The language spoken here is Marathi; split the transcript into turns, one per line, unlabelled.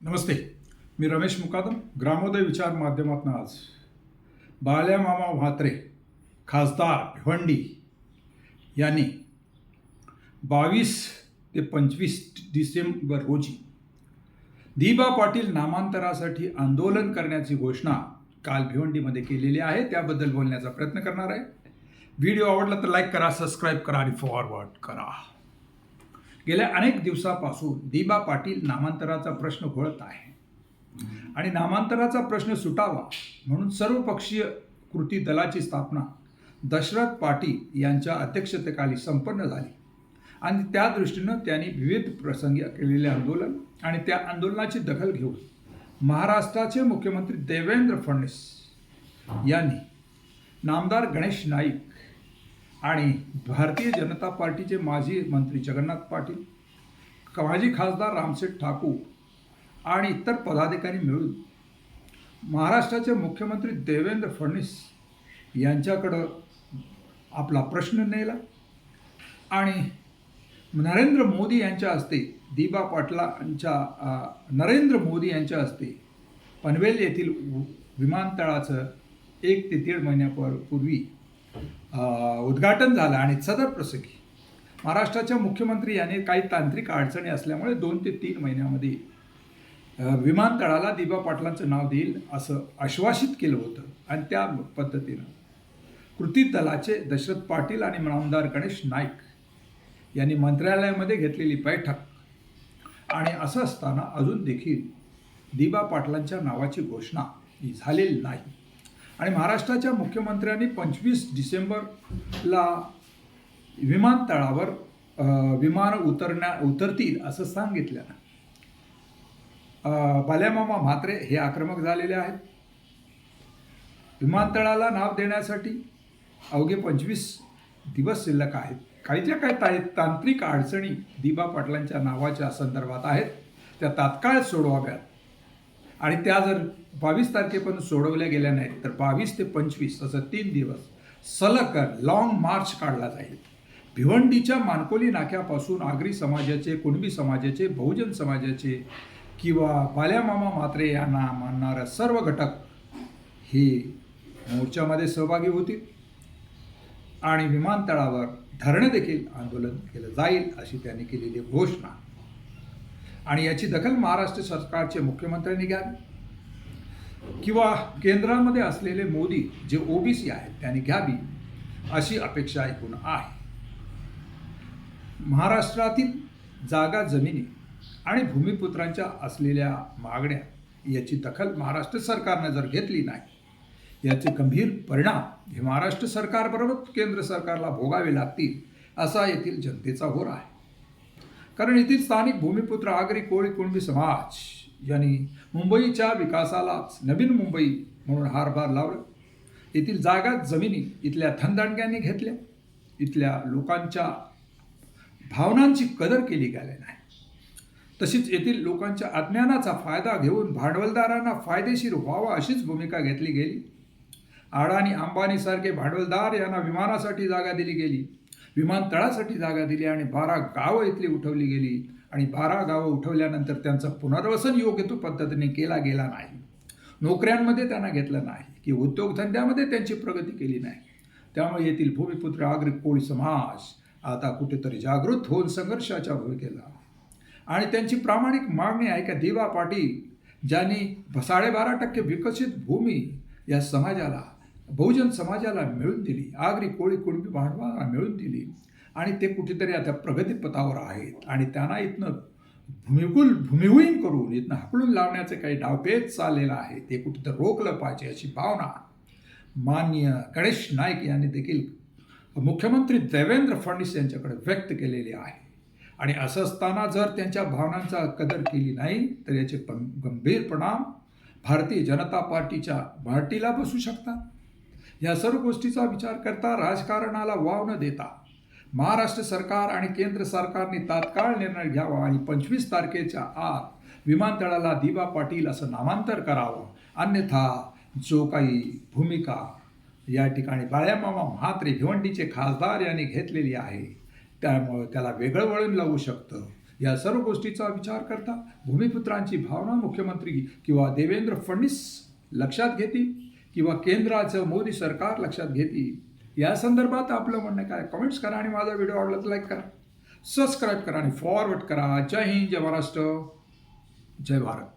नमस्ते. मी रमेश मुकादम. ग्रामोदय विचार माध्यमातून आज बाल्यामामा म्हात्रे खासदार भिवंडी यांनी 22 ते 25 डिसेंबर रोजी दिबा पाटील नामांतरासाठी आंदोलन करण्याची घोषणा काल भिवंडीमध्ये केलेली आहे. त्याबद्दल बोलण्याचा प्रयत्न करणार आहे. व्हिडिओ आवडला तर लाईक करा, सबस्क्राईब करा आणि फॉरवर्ड करा. गेल्या अनेक दिवसापासून दिबा पाटील नामांतराचा प्रश्न घोळत आहे आणि नामांतराचा प्रश्न सुटावा म्हणून सर्वपक्षीय कृती दलाची स्थापना दशरथ पाटील यांच्या अध्यक्षतेखाली संपन्न झाली आणि त्या दृष्टीनं त्यांनी विविध प्रसंगी केलेले आंदोलन आणि त्या आंदोलनाची दखल घेऊन महाराष्ट्राचे मुख्यमंत्री देवेंद्र फडणवीस यांनी नामदार गणेश नाईक आणि भारतीय जनता पार्टीचे माजी मंत्री जगन्नाथ पाटील, माजी खासदार रामशेठ ठाकूर आणि इतर पदाधिकारी मिळून महाराष्ट्राचे मुख्यमंत्री देवेंद्र फडणवीस यांच्याकडं आपला प्रश्न नेला आणि नरेंद्र मोदी यांच्या हस्ते नरेंद्र मोदी यांच्या हस्ते पनवेल येथील विमानतळाचं 1 ते 1.5 महिन्यापूर्वी उद्घाटन झालं आणि सदर प्रसंगी महाराष्ट्राच्या मुख्यमंत्री यांनी काही तांत्रिक अडचणी असल्यामुळे 2 ते 3 महिन्यामध्ये विमानतळाला दिबा पाटलांचं नाव देईल असं आश्वासित केलं होतं आणि त्या पद्धतीनं कृती दलाचे दशरथ पाटील आणि नामदार गणेश नाईक यांनी मंत्रालयामध्ये घेतलेली बैठक आणि असं असताना अजून देखील दिबा पाटलांच्या नावाची घोषणा ही झालेली नाही आणि महाराष्ट्राच्या मुख्यमंत्र्यांनी 25 डिसेंबरला विमानतळावर विमान उतरतील असं सांगितलं. बाल्यामामा म्हात्रे हे आक्रमक झालेले आहेत. विमानतळाला नाव देण्यासाठी अवघे 25 दिवस शिल्लक आहेत. काही तांत्रिक अडचणी दिबा पाटलांच्या नावाच्या संदर्भात आहेत, त्या तात्काळ सोडवाव्यात आणि त्या जर 22 तारखेपर्यंत सोडवल्या गेल्या नाहीत तर 22 ते 25 असं 3 दिवस सलग लॉंग मार्च काढला जाईल. भिवंडीच्या मानकोली नाक्यापासून आगरी समाजाचे, कुणबी समाजाचे, बहुजन समाजाचे किंवा बाल्यामामा म्हात्रे यांना मानणारे सर्व घटक हे मोर्चामध्ये सहभागी होतील आणि विमानतळावर धरणे देखील आंदोलन केलं जाईल अशी त्यांनी केलेली घोषणा आणि याची दखल महाराष्ट्र सरकारचे मुख्यमंत्र्यांनी घ्यावी किंवा केंद्रामध्ये असलेले मोदी जे ओबीसी आहेत त्यांनी घ्यावी अशी अपेक्षा ऐकून आहे. महाराष्ट्रातील जागा, जमिनी आणि भूमिपुत्रांच्या असलेल्या मागण्या याची दखल महाराष्ट्र सरकारनं जर घेतली नाही याचे गंभीर परिणाम हे महाराष्ट्र सरकारबरोबर केंद्र सरकारला भोगावे लागतील असा येथील जनतेचा होर आहे. कारण येथील स्थानिक भूमिपुत्र आगरी, कोळी, कुणबी समाज यांनी मुंबईच्या विकासालाच नवीन मुंबई म्हणून हातभार लावलं. येथील जागा, जमिनी इथल्या धनदांडग्यांनी घेतल्या. इथल्या लोकांच्या भावनांची कदर केली गेली नाही. तशीच येथील लोकांच्या अज्ञानाचा फायदा घेऊन भांडवलदारांना फायदेशीर व्हावा अशीच भूमिका घेतली गेली. अडाणी, अंबानीसारखे भांडवलदार यांना विमानासाठी जागा दिली गेली, विमानतळासाठी जागा दिली आणि 12 गावं इथली उठवली गेली आणि 12 गावं उठवल्यानंतर त्यांचं पुनर्वसन योग्य तो पद्धतीने केला गेला नाही. नोकऱ्यांमध्ये त्यांना घेतलं नाही की उद्योगधंद्यामध्ये त्यांची प्रगती केली नाही. त्यामुळे येथील भूमिपुत्र आगरी, कोळी समाज आता कुठेतरी जागृत होऊन संघर्षाच्या भूमिकेला आणि त्यांची प्रामाणिक मागणी आहे की दिबा पाटील ज्यांनी 12.5% विकसित भूमी या समाजाला, बहुजन समाजाला मिळून दिली, आगरी, कोळी, कुणबी भांडवाला मिळून दिली आणि ते कुठेतरी आता प्रगतीपथावर आहेत आणि त्यांना इथनं भूमिहीन करून इथनं हकलून लावण्याचे काही डावपेच चाललेलं आहे, ते कुठेतरी रोखलं पाहिजे अशी भावना माननीय गणेश नाईक यांनी देखील मुख्यमंत्री देवेंद्र फडणवीस यांच्याकडे व्यक्त केलेली आहे. आणि असं असताना जर त्यांच्या भावनांचा कदर केली नाही तर याचे गंभीर परिणाम भारतीय जनता पार्टीच्या पार्टीला बसू शकतात. या सर्व गोष्टीचा विचार करता राजकारणाला वाव न देता महाराष्ट्र सरकार आणि केंद्र सरकारने तात्काळ निर्णय घ्यावा आणि 25 तारखेच्या आत विमानतळाला दिबा पाटील असं नामांतर करावं. अन्यथा जो काही भूमिका या ठिकाणी बाल्यामामा म्हात्रे भिवंडीचे खासदार यांनी घेतलेली आहे त्यामुळे त्याला वेगळं वळण लावू शकतं. या सर्व गोष्टीचा विचार करता भूमिपुत्रांची भावना मुख्यमंत्री किंवा देवेंद्र फडणवीस लक्षात घेतील किंवा केंद्राचं मोदी सरकार लक्षात घेतील या संदर्भात आपलं म्हणणं काय कमेंट्स करा आणि माझा व्हिडिओ आवडला तर लाईक करा, सबस्क्राईब करा आणि फॉरवर्ड करा. जय हिंद, जय महाराष्ट्र, जय भारत.